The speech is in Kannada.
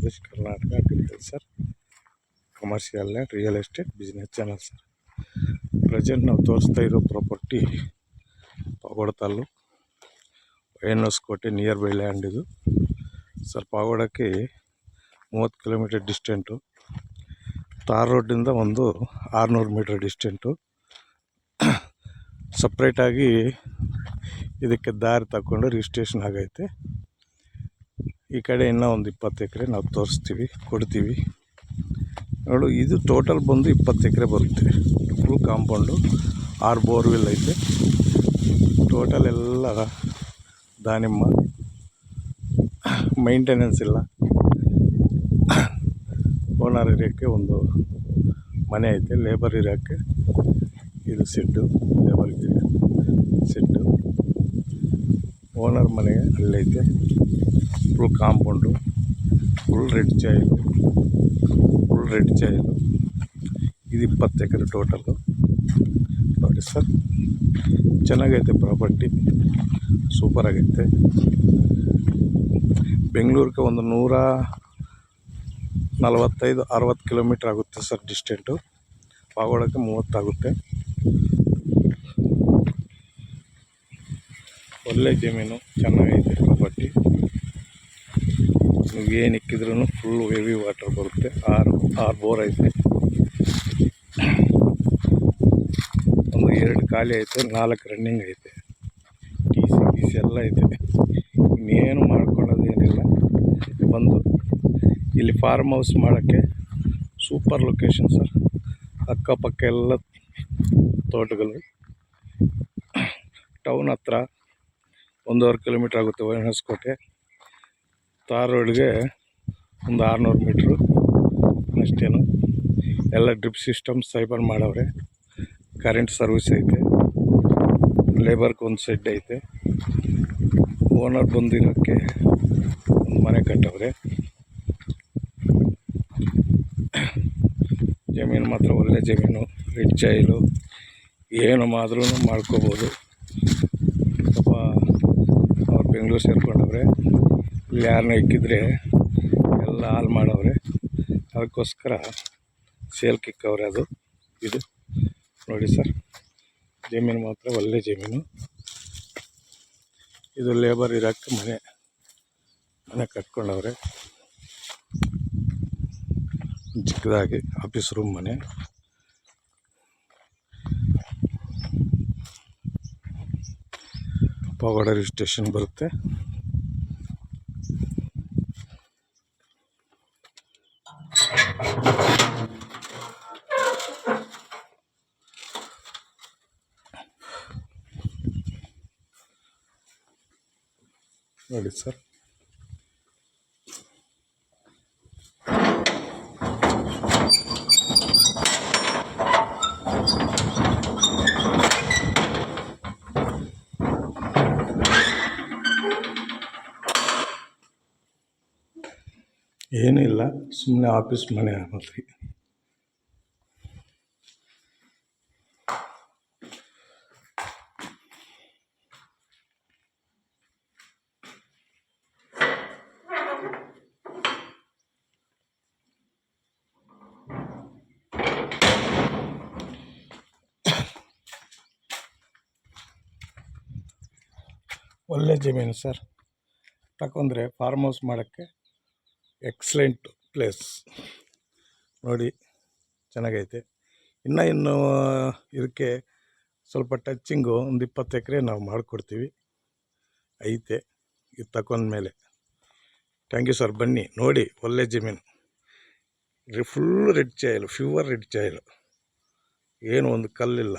Pradesh, Karnataka Agriculture, Commercial Land, Real Estate Business Channel sir. Present ನಾವು ತೋರಿಸ್ತಾ ಇರೋ ಪ್ರಾಪರ್ಟಿ ಪಾವಗಡ ತಾಲೂಕು ವೈಎನ್ಎಸ್ ಕೋಟೆ ನಿಯರ್ ಬೈ ಲ್ಯಾಂಡ್ ಇದು ಸರ್. ಪಾವಗಡಕ್ಕೆ 30 ಕಿಲೋಮೀಟರ್ ಡಿಸ್ಟೆಂಟು, ತಾರ್ ರೋಡಿಂದ ಒಂದು 600 ಮೀಟರ್ ಡಿಸ್ಟೆಂಟು. ಸಪ್ರೇಟಾಗಿ ಇದಕ್ಕೆ ದಾರಿ ತಗೊಂಡು ರಿಜಿಸ್ಟ್ರೇಷನ್ ಆಗೈತೆ. ಈ ಕಡೆ ಇನ್ನೂ ಒಂದು 20 ಎಕರೆ ನಾವು ತೋರಿಸ್ತೀವಿ, ಕೊಡ್ತೀವಿ ನೋಡು. ಇದು ಟೋಟಲ್ ಬಂದು 20 ಎಕರೆ ಬರುತ್ತೆ. ಫುಲ್ ಕಾಂಪೌಂಡು, 6 ಬೋರ್ವೆಲ್ ಐತೆ. ಟೋಟಲ್ ಎಲ್ಲ ದಾನಿಮ್ಮ, ಮೈಂಟೆನೆನ್ಸ್ ಇಲ್ಲ. ಓನರ್ ಇರೋಕ್ಕೆ ಒಂದು ಮನೆ ಐತೆ, ಲೇಬರ್ ಇರೋಕ್ಕೆ ಇದು ಸೆಡ್ಡು, ಲೇಬರ್ಗೆ ಸೆಡ್ಡು. ಓನರ್ ಮನೆಗೆ ಅಲ್ಲೈತೆ. Full compound, full red soil. ಇದು 20 ಎಕರೆ ಟೋಟಲ್ಲು ನೋಡಿ ಸರ್. ಚೆನ್ನಾಗೈತೆ ಪ್ರಾಪರ್ಟಿ, ಸೂಪರಾಗೈತೆ. ಬೆಂಗಳೂರಿಗೆ ಒಂದು 145-60 ಕಿಲೋಮೀಟ್ರ್ ಆಗುತ್ತೆ ಸರ್ ಡಿಸ್ಟೆಂಟು. ಪಾವಗಡಕ್ಕೆ 30 ಆಗುತ್ತೆ. ಒಳ್ಳೆ ಜಮೀನು, ಚೆನ್ನಾಗೈತೆ ಪ್ರಾಪರ್ಟಿ. ನೀವು ಏನು ಇಕ್ಕಿದ್ರೂ ಫುಲ್ ಹೆವಿ ವಾಟರ್ ಬರುತ್ತೆ. 6 ಬೋರ್ ಐತೆ. ಒಂದು 2 ಖಾಲಿ ಐತೆ, 4 ರನ್ನಿಂಗ್ ಐತೆ. ಟಿ ಸಿ ಎಲ್ಲ ಐತೆ. ಇನ್ನೇನು ಮಾಡ್ಕೊಳ್ಳೋದೇನಿಲ್ಲ. ಬಂದು ಇಲ್ಲಿ ಫಾರ್ಮ್ ಹೌಸ್ ಮಾಡೋಕ್ಕೆ ಸೂಪರ್ ಲೊಕೇಶನ್ ಸರ್. ಅಕ್ಕಪಕ್ಕ ಎಲ್ಲ ತೋಟಗಳು. ಟೌನ್ ಹತ್ರ 1.5 ಕಿಲೋಮೀಟ್ರ್ ಆಗುತ್ತೆ ವೈಎನ್ಎಸ್ ಕೋಟೆ. ತಾರ್ ರೋಡ್ಗೆ ಒಂದು 600 ಮೀಟ್ರು ಅಷ್ಟೇನು. ಎಲ್ಲ ಡ್ರಿಪ್ ಸಿಸ್ಟಮ್ ಸೈಬರ್ ಮಾಡವ್ರೆ. ಕರೆಂಟ್ ಸರ್ವಿಸ್ ಐತೆ. ಲೇಬರ್ಗೆ ಒಂದು ಸೆಡ್ ಐತೆ. ಓನರ್ ಬಂದಿರೋಕ್ಕೆ ಒಂದು ಮನೆ ಕಟ್ಟವ್ರೆ. ಜಮೀನು ಮಾತ್ರ ಒಳ್ಳೆ ಜಮೀನು, ರೆಡ್ ಚಾಯಿಲು. ಏನು ಮಾದ್ರೂ ಮಾಡ್ಕೋಬೋದು. ಪಾಪ ಅವ್ರು ಬೆಂಗಳೂರು ಸೇರ್ಕೊಂಡವ್ರೆ. ಇಲ್ಲಿ ಯಾರನ್ನ ಇಕ್ಕಿದ್ರೆ ಎಲ್ಲ ಹಾಳು ಮಾಡವ್ರೆ. ಅದಕ್ಕೋಸ್ಕರ ಸೇಲ್ಗೆ ಇಕ್ಕವ್ರೆ. ಅದು ಇದು ನೋಡಿ ಸರ್. ಜಮೀನು ಮಾತ್ರ ಒಳ್ಳೆ ಜಮೀನು. ಇದು ಲೇಬರ್ ಇರೋಕ್ಕೆ ಮನೆ ಕಟ್ಕೊಂಡವ್ರೆ. ಚಿಕ್ಕದಾಗಿ ಆಫೀಸ್ ರೂಮ್ ಮನೆ. ಪಾವಗಡ ರಿಜಿಸ್ಟ್ರೇಷನ್ ಬರುತ್ತೆ. ನೋಡಿ ಸರ್. ಏನೂ ಇಲ್ಲ, ಸುಮ್ಮನೆ ಆಫೀಸ್ ಮನೆ ಆಗುತ್ತೆ. ಒಳ್ಳೆ ಜಮೀನು ಸರ್. ತಗೊಂಡ್ರೆ ಫಾರ್ಮ್ ಹೌಸ್ ಮಾಡೋಕ್ಕೆ ಎಕ್ಸಲೆಂಟ್ ಪ್ಲೇಸ್ ನೋಡಿ. ಚೆನ್ನಾಗೈತೆ. ಇನ್ನು ಇದಕ್ಕೆ ಸ್ವಲ್ಪ ಟಚ್ಚಿಂಗು ಒಂದು 20 ಎಕರೆ ನಾವು ಮಾಡಿಕೊಡ್ತೀವಿ ಐತೆ ಇದು ತಗೊಂಡ್ಮೇಲೆ. Thank you sir. ಬನ್ನಿ ನೋಡಿ, ಒಳ್ಳೆ ಜಮೀನು. Full red soil, pure red soil. ಏನು ಒಂದು ಕಲ್ಲಿಲ್ಲ.